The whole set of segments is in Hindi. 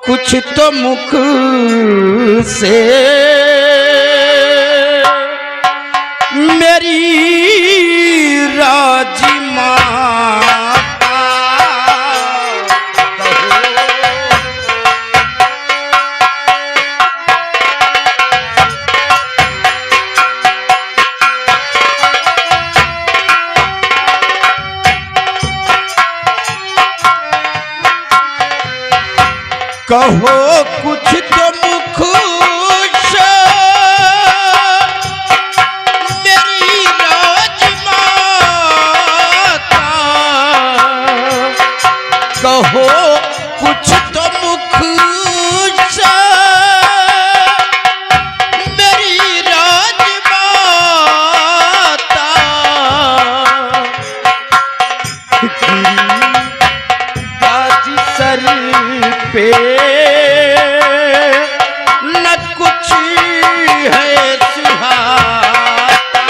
कुछ तो मुख से मेरी राजी माता कहो कुछ तो मुख से मेरी राजमाता कहो कुछ तो मुख से मेरी राजमाता राज सर पे न कुछ है सुहाता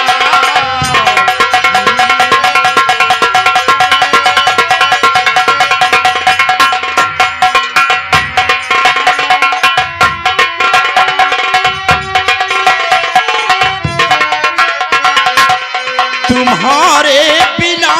तुम्हारे बिना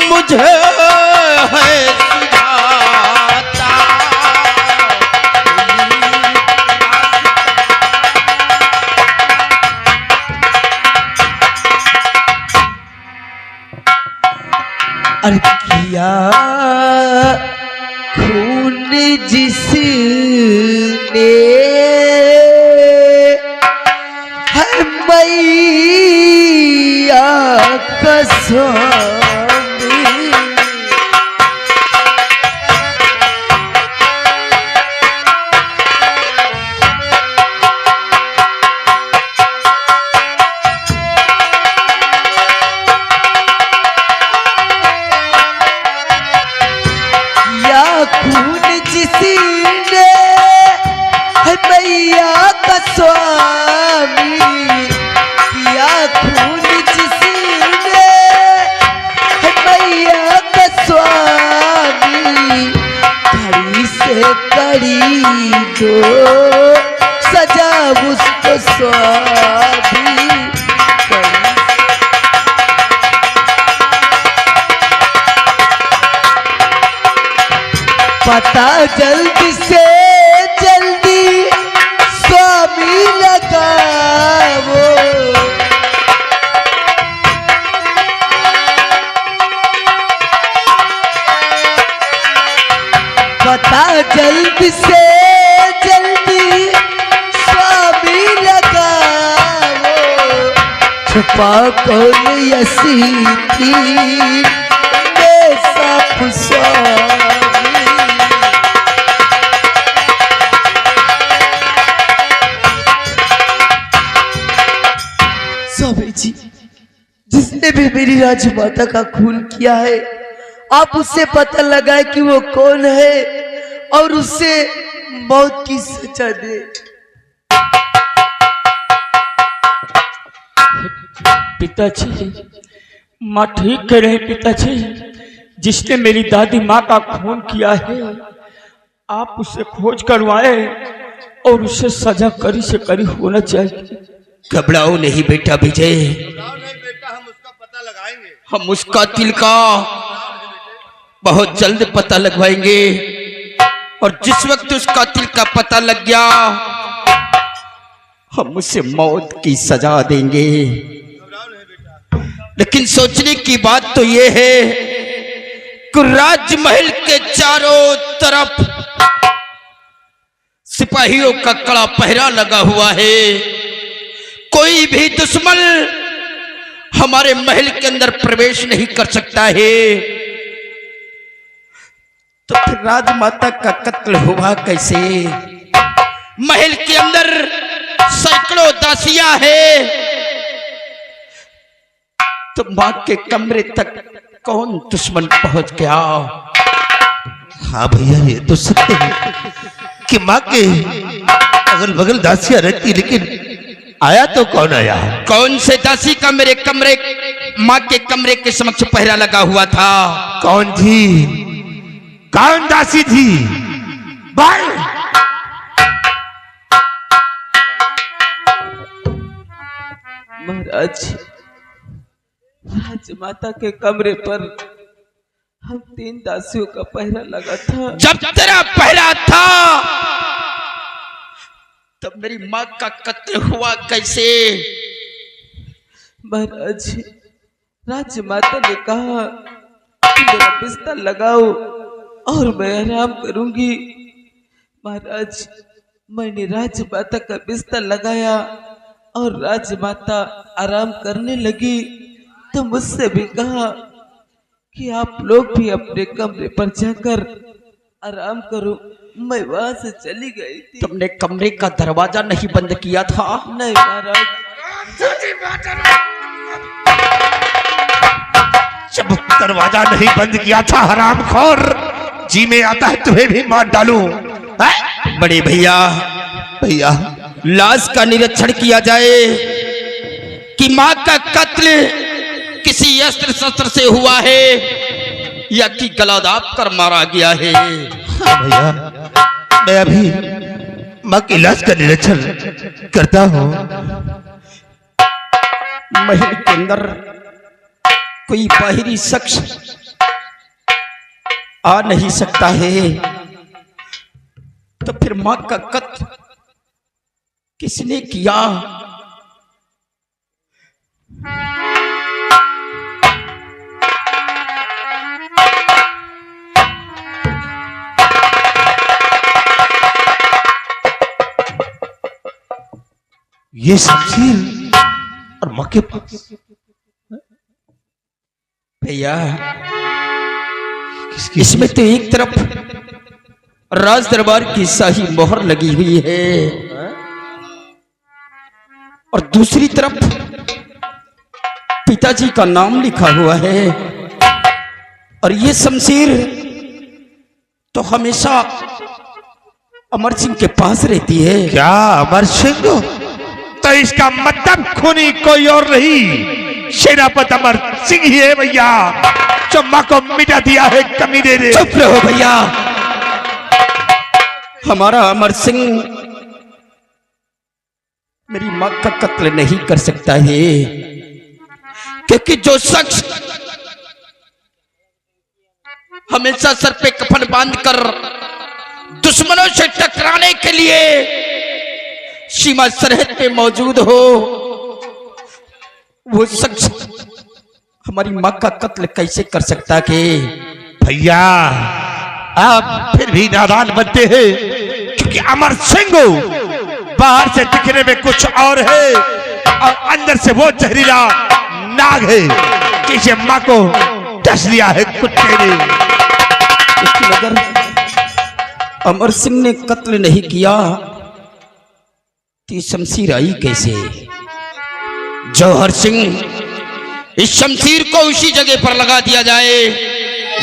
मुझे है सुझाता अरे किया खून जिसने है मैया कसम खून जिसने है मैया का स्वामी किया खून जिसने है मैया का स्वामी कड़ी से कड़ी दो सजा उसको स्वामी पता जल्दी से जल्दी स्वामी लगाओ पता जल्दी से जल्दी स्वामी लगाओ छुपा कौन यसी थी सब स्वामी जी जिसने भी मेरी राजमाता का खून किया है आप उससे पता लगाए कि वो कौन है और उससे मौत की सजा दे। पिताजी माँ ठीक कह रहे हैं पिताजी जिसने मेरी दादी माँ का खून किया है आप उसे खोज करवाए और उसे सजा कड़ी से कड़ी होना चाहिए। घबराओ नहीं बेटा विजय हम उसका दिल का बहुत जल्द पता लगवाएंगे और जिस वक्त उसका दिल का पता लग गया हम उसे मौत की सजा देंगे। लेकिन सोचने की बात तो यह है कि राजमहल के चारों तरफ सिपाहियों का कड़ा पहरा लगा हुआ है कोई भी दुश्मन हमारे महल के अंदर प्रवेश नहीं कर सकता है। तो फिर राजमाता का कत्ल हुआ कैसे? महल के अंदर सैकड़ों दासियां है, तो माँ के कमरे तक कौन दुश्मन पहुंच गया? हाँ भैया, ये तो सत्य है कि माँ के अगल बगल दासियां रहती, लेकिन आया तो कौन आया? कौन से दासी का मेरे कमरे, माँ के कमरे के समक्ष पहरा लगा हुआ था? कौन थी? कौन दासी थी? बोल। महाराज, राजमाता के कमरे पर हम 3 दासियों का पहरा लगा था। जब तेरा पहरा था तब मेरी माँ का कत्ल हुआ कैसे? महाराज, राजमाता ने कहा कि मेरा बिस्तर लगाओ और मैं आराम करूंगी। महाराज, मैंने राजमाता का बिस्तर लगाया और राजमाता आराम करने लगी, तो मुझसे भी कहा कि आप लोग भी अपने कमरे पर जाकर आराम करो। मैं वहां से चली गई थी। तुमने कमरे का दरवाजा नहीं बंद किया था? नहीं महाराज। जब दरवाजा नहीं बंद किया था, हरामखोर, जी में आता है तुम्हें भी मार डालूं। बड़े भैया, भैया, लाश का निरीक्षण किया जाए कि माँ का कत्ल किसी अस्त्र शस्त्र से हुआ है या कि गला दाब कर मारा गया है। हाँ भैया, मैं अभी माँ की लाश का निरीक्षण करता हूँ। महल के अंदर कोई बाहरी शख्स आ नहीं सकता है, तो फिर माँ का कत्ल किसने किया? ये शमशीर और माँ के पास भैया, इसमें तो एक तरफ राज दरबार की शाही मोहर लगी हुई है और दूसरी तरफ पिताजी का नाम लिखा हुआ है, और ये शमशीर तो हमेशा अमर सिंह के पास रहती है। क्या अमर सिंह? तो इसका मतलब खूनी कोई और नहीं, सेनापति अमर सिंह ही है भैया, जो माँ को मिटा दिया है कमीने ने। चुप रहो भैया, हमारा अमर सिंह मेरी माँ का कत्ल नहीं कर सकता है, क्योंकि जो शख्स हमेशा सर पे कफन बांधकर दुश्मनों से टकराने के लिए सीमा सरहद पे मौजूद हो, वो शख्स हमारी माँ का कत्ल कैसे कर सकता है? भैया, आप फिर भी नादान बनते हैं, क्योंकि अमर सिंह बाहर से दिखने में कुछ और है और अंदर से वो जहरीला नाग है, जिसे माँ को डस लिया है कुत्ते ने। लेकिन अगर अमर सिंह ने कत्ल नहीं किया तो शमशीर आई कैसे? जौहर सिंह, इस शमशीर को उसी जगह पर लगा दिया जाए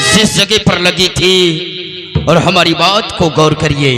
जिस जगह पर लगी थी, और हमारी बात को गौर करिए।